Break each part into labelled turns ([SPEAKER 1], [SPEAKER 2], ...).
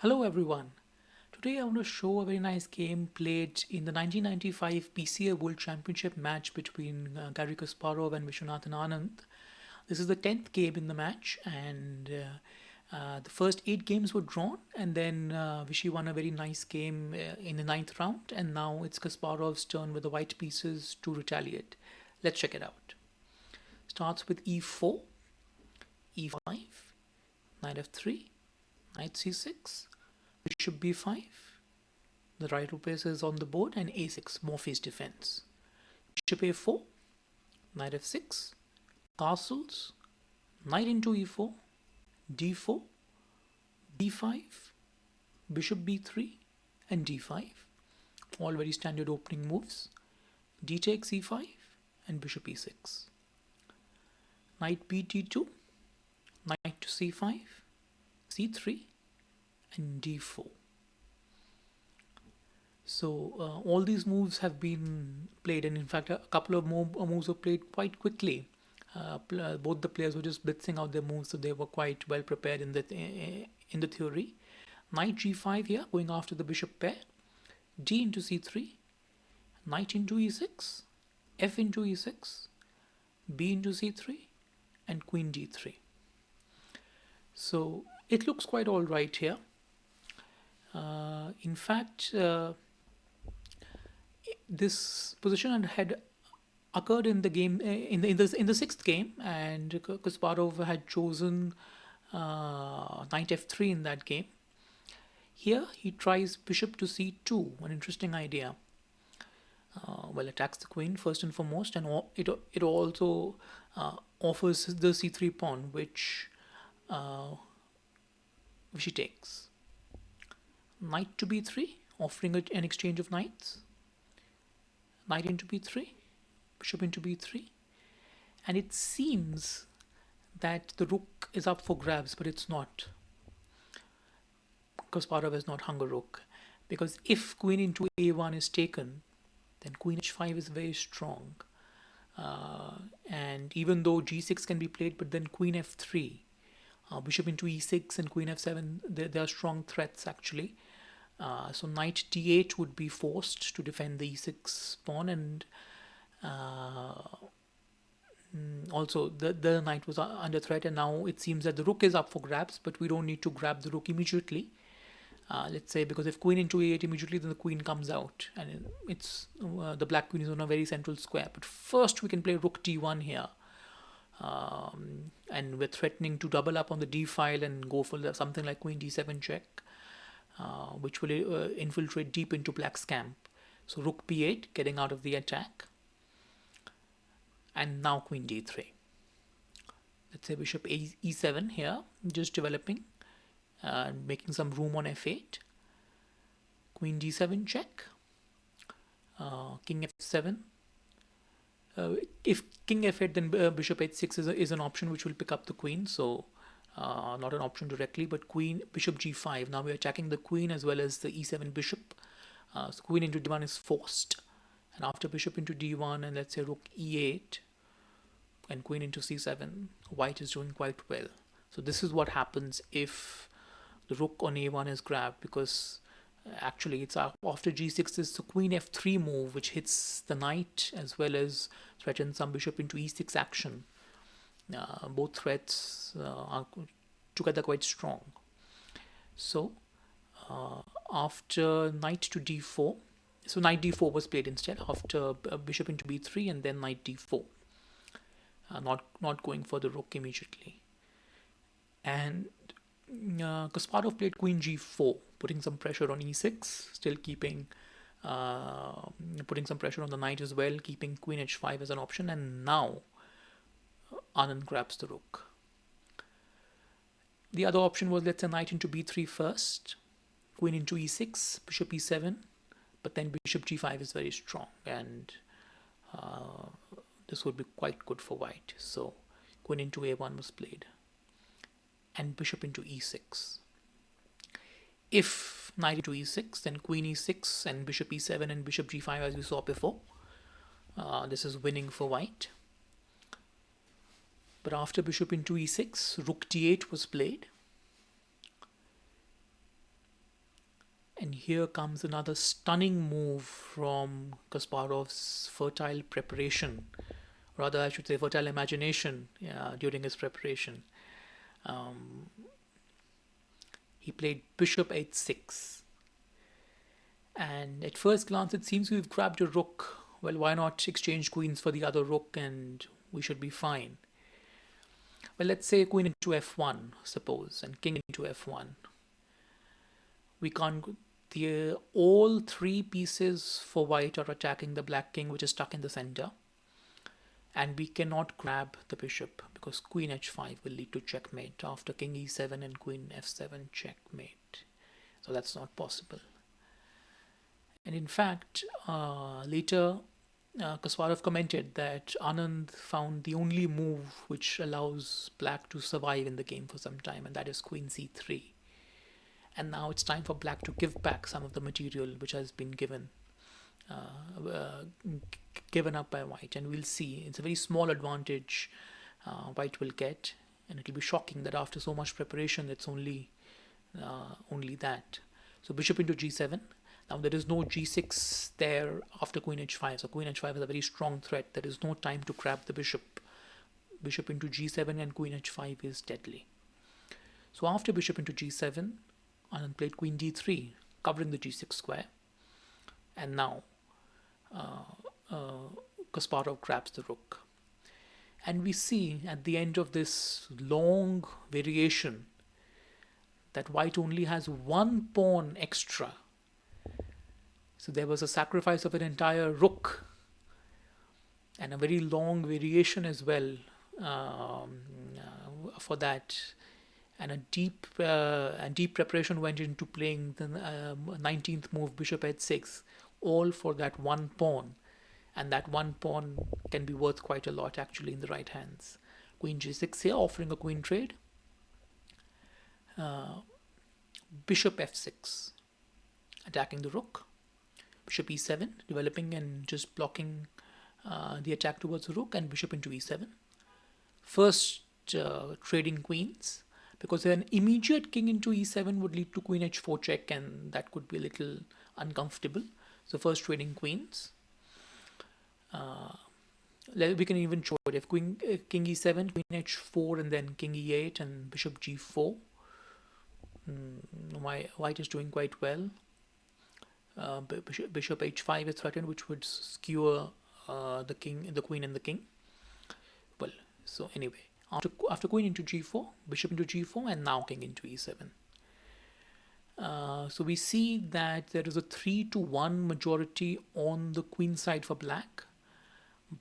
[SPEAKER 1] Hello everyone. Today I want to show a very nice game played in the 1995 PCA World Championship match between Garry Kasparov and Viswanathan Anand. This is the 10th game in the match, and the first 8 games were drawn, and then Vishy won a very nice game in the ninth round, and now it's Kasparov's turn with the white pieces to retaliate. Let's check it out. Starts with e4, e5, knight f3, knight c6, bishop b5. The right Lopez is on the board, and a6, Morphe's defense. Bishop a4, knight f6, castles, knight into e4, d4, b5, bishop b3, and d5. All very standard opening moves. D takes e5 and bishop e6. Knight b d2, knight to c5, c3, and d4. So all these moves have been played, and in fact, a couple of more moves were played quite quickly. Both the players were just blitzing out their moves, so they were quite well prepared in the theory. Knight g5 here, going after the bishop pair. D into c3, knight into e6, f into e6, b into c3, and queen d3. So it looks quite all right here. In fact, this position had occurred in the game in the sixth game, and Kasparov had chosen knight f3 in that game. Here he tries bishop to c2, an interesting idea. Attacks the queen first and foremost, and it also offers the c3 pawn, which she takes. Knight to b3, offering an exchange of knights. Knight into b3, bishop into b3, and it seems that the rook is up for grabs, but it's not. Kasparov has not hung a rook, because if queen into a1 is taken, then queen h5 is very strong. And even though g6 can be played, but then queen f3, bishop into e6 and queen f7, they are strong threats actually. So knight d8 would be forced to defend the e6 pawn, and also the knight was under threat, and now it seems that the rook is up for grabs, but we don't need to grab the rook immediately. Let's say, because if queen into a8 immediately, then the queen comes out, and it's the black queen is on a very central square. But first we can play rook d1 here, and we're threatening to double up on the d file and go for something like queen d7 check, which will infiltrate deep into black's camp. So rook b8, getting out of the attack, and now queen d3. Let's say bishop e7 here, just developing and making some room on f8. Queen d7 check, king f7. If king f8, then bishop h6 is an option which will pick up the queen, so not an option directly, but queen bishop g5. Now we're attacking the queen as well as the e7 bishop. So queen into d1 is forced, and after bishop into d1 and let's say rook e8 and queen into c7, white is doing quite well. So this is what happens if the rook on a1 is grabbed, because actually it's after g6 is the queen f3 move, which hits the knight as well as threatens some bishop into e6 action. Both threats are together quite strong. So after knight to d4, so knight d4 was played instead after bishop into b3 and then knight d4, not going for the rook immediately. And Kasparov played queen g4, putting some pressure on e6, still keeping putting some pressure on the knight as well, keeping queen h5 as an option. And now Anand grabs the rook. The other option was, let's say, knight into b3 first, queen into e6, bishop e7, but then bishop g5 is very strong, and this would be quite good for white. So queen into a1 was played, and bishop into e6. If knight into e6, then queen e6 and bishop e7 and bishop g5 as we saw before. This is winning for white. But after bishop into e6, rook d8 was played. And here comes another stunning move from Kasparov's fertile preparation, rather I should say fertile imagination, during his preparation. Um, he played bishop h6, and at first glance it seems we've grabbed a rook. Well, why not exchange queens for the other rook and we should be fine. Well, let's say queen into f1, suppose, and king into f1. We can't. All three pieces for white are attacking the black king, which is stuck in the center, and we cannot grab the bishop because queen h5 will lead to checkmate after king e7 and queen f7 checkmate. So that's not possible. And in fact, later Kasparov commented that Anand found the only move which allows black to survive in the game for some time, and that is queen c3. And now it's time for black to give back some of the material which has been given up by white, and we'll see it's a very small advantage white will get, and it'll be shocking that after so much preparation it's only that. So bishop into g7. Now there is no g6 there after queen h5, so queen h5 is a very strong threat. There is no time to grab the bishop. Bishop into g7 and queen h5 is deadly. So after bishop into g7, Anand played queen d3, covering the g6 square, and now Kasparov grabs the rook. And we see at the end of this long variation that white only has one pawn extra. So there was a sacrifice of an entire rook and a very long variation as well for that. And a deep preparation went into playing the 19th move, bishop h6, all for that one pawn. And that one pawn can be worth quite a lot actually in the right hands. Queen g6 here, offering a queen trade. Bishop f6, attacking the rook. Bishop e7, developing and just blocking the attack towards the rook, and bishop into e7. First trading queens, because an immediate king into e7 would lead to queen h4 check, and that could be a little uncomfortable. So first trading queens. We can even show it if king e7, queen h4, and then king e8 and bishop g4. White is doing quite well. Bishop h5 is threatened, which would skewer the queen and the king. Well, so anyway, after queen into g4, bishop into g4, and now king into e7. So we see that there is a 3-1 majority on the queen side for black,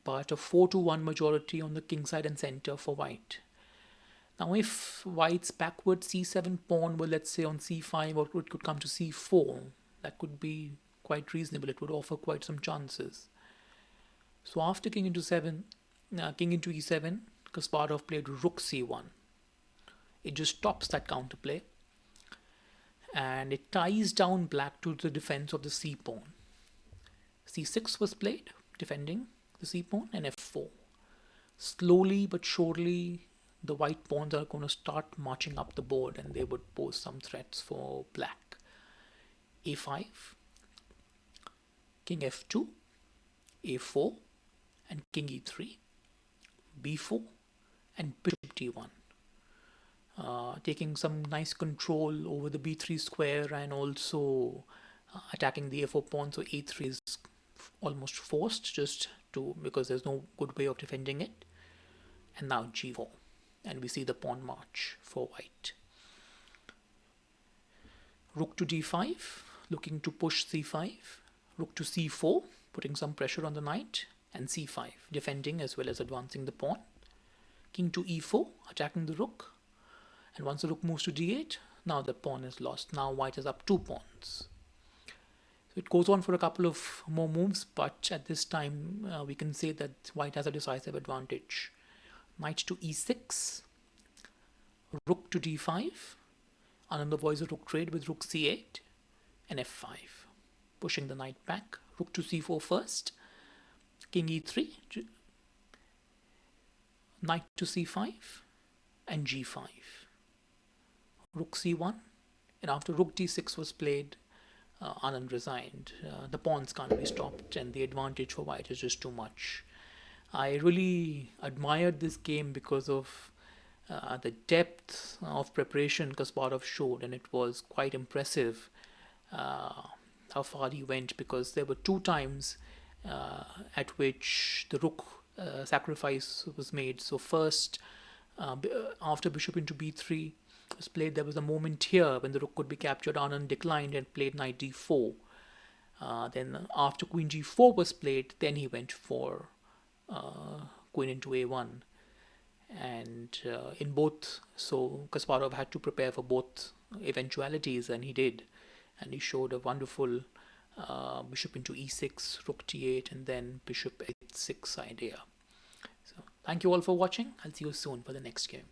[SPEAKER 1] but a 4-1 majority on the king side and center for white. Now if white's backward c7 pawn were, let's say, on c5, or it could come to c4, that could be quite reasonable. It would offer quite some chances. So after king into e7, Kasparov played rook c1. It just stops that counterplay, and it ties down black to the defense of the c pawn. c6 was played, defending the c pawn, and f4. Slowly but surely, the white pawns are going to start marching up the board, and they would pose some threats for black. a5, king f2, a4, and king e3, b4, and bishop d1. Taking some nice control over the b3 square, and also attacking the a4 pawn. So a3 is almost forced, just because there's no good way of defending it. And now g4, and we see the pawn march for white. Rook to d5, looking to push c5. Rook to c4, putting some pressure on the knight, and c5, defending as well as advancing the pawn. King to e4, attacking the rook. And once the rook moves to d8, now the pawn is lost. Now white is up 2 pawns. So it goes on for a couple of more moves, but at this time we can say that white has a decisive advantage. Knight to e6, rook to d5. Anand avoids a rook trade with rook c8 and f5, pushing the knight back. Rook to c4 first, king e3, knight to c5, and g5. Rook c1, and after rook d6 was played, Anand resigned. The pawns can't be stopped, and the advantage for white is just too much. I really admired this game because of the depth of preparation Kasparov showed, and it was quite impressive uh, how far he went, because there were two times uh, at which the rook sacrifice was made. So first, after bishop into b3 was played, there was a moment here when the rook could be captured. Anand declined and played knight d4. Then after queen g4 was played, then he went for queen into a1. And in both, so Kasparov had to prepare for both eventualities, and he did. And he showed a wonderful bishop into e6, rook t8, and then bishop h6 idea. So thank you all for watching. I'll see you soon for the next game.